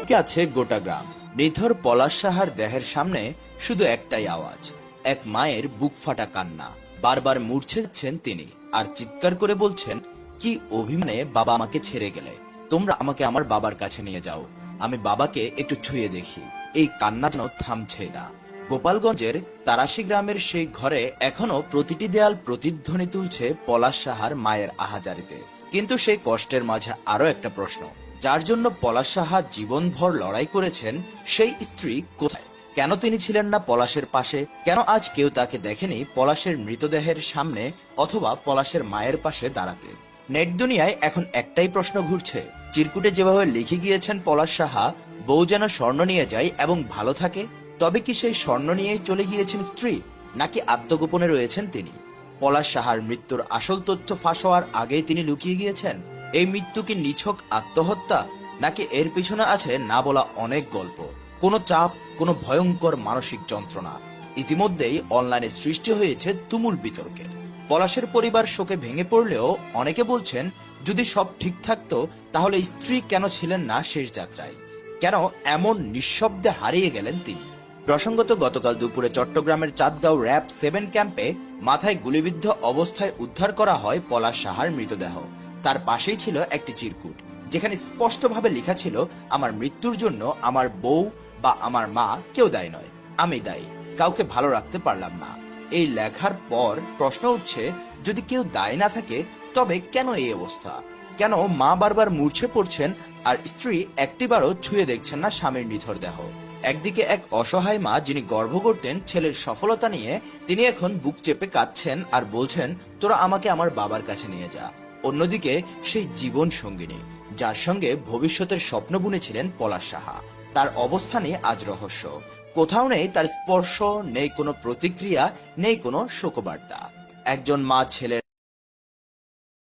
কে আছে গোটা গ্রাম। নিথর পলাশ সাহার দেহের সামনে শুধু একটাই আওয়াজ, এক মায়ের বুক ফাটা কান্না। বারবার মূর্ছে যাচ্ছেন তিনি আর চিৎকার করে বলছেন, কি অভিমানে বাবা আমাকে ছেড়ে গেলে। তোমরা আমাকে আমার বাবার কাছে নিয়ে যাও, আমি বাবাকে একটু ছুঁয়ে দেখি। এই কান্না যেন থামছে না। গোপালগঞ্জের তারাশি গ্রামের সেই ঘরে এখনো প্রতিটি দেয়াল প্রতিধ্বনি তুলছে পলাশ সাহার মায়ের আহাজারিতে। কিন্তু সেই কষ্টের মাঝে আরো একটা প্রশ্ন, যার জন্য পলাশ সাহা জীবনভর লড়াই করেছেন, সেই স্ত্রী কোথায়? কেন তিনি ছিলেন না পলাশের পাশে? কেন আজ কেউ তাকে দেখেনি পলাশের মৃতদেহের সামনে অথবা পলাশের মায়ের পাশে দাঁড়াতে? নেট দুনিয়ায় এখন একটাই প্রশ্ন ঘুরছে, চিরকুটে যেভাবে লিখে গিয়েছেন পলাশ সাহা, বউ যেন স্বর্ণ নিয়ে যায় এবং ভালো থাকে, তবে কি সেই স্বর্ণ নিয়েই চলে গিয়েছেন স্ত্রী, নাকি আত্মগোপনে রয়েছেন তিনি? পলাশ সাহার মৃত্যুর আসল তথ্য ফাঁস হওয়ার আগেই তিনি লুকিয়ে গিয়েছেন। এই মৃত্যু কি নিছক আত্মহত্যা, নাকি এর পিছনে আছে না বলা অনেক গল্প, কোনো চাপ, কোনো ভয়ঙ্কর মানসিক যন্ত্রণা? ইতিমধ্যেই অনলাইনে সৃষ্টি হয়েছে তুমুল বিতর্কের। পলাশের পরিবার শোকে ভেঙে পড়লেও অনেকে বলছেন, যদি সব ঠিক থাকতো তাহলে স্ত্রী কেন ছিলেন না শেষ যাত্রায়? কেন এমন নিঃশব্দে হারিয়ে গেলেন তিনি? প্রসঙ্গত, গতকাল দুপুরে চট্টগ্রামের চাঁদগাঁও র‍্যাব 7 ক্যাম্পে মাথায় গুলিবিদ্ধ অবস্থায় উদ্ধার করা হয় পলাশ সাহার মৃতদেহ। তার পাশেই ছিল একটি চিরকুট, যেখানে স্পষ্টভাবে লেখা ছিল, আমার মৃত্যুর জন্য আমার বউ বা আমার মা কেউ দায়ী নয়, আমি দায়ী, কাউকে ভালো রাখতে পারলাম না। এই লেখার পর প্রশ্ন উঠছে, যদি কেউ দায়ী না থাকে তবে কেন এই অবস্থা? কেন মা বারবার মূর্ছে পড়ছেন আর স্ত্রী একটিবারও ছুঁয়ে দেখছেন না স্বামীর নিথর দেহ? একদিকে এক অসহায় মা যিনি গর্ব করতেন ছেলের সফলতা নিয়ে, তিনি এখন বুক চেপে কাঁদছেন আর বলছেন, তোরা আমাকে আমার বাবার কাছে নিয়ে যা। অন্যদিকে সেই জীবন সঙ্গিনী, যার সঙ্গে ভবিষ্যতের স্বপ্ন বুনেছিলেন পলাশ সাহা, তার অবস্থানে আজ রহস্য। কোথাও নেই তার স্পর্শ, নেই কোনো প্রতিক্রিয়া, নেই কোনো শোকবার্তা। একজন মা ছেলের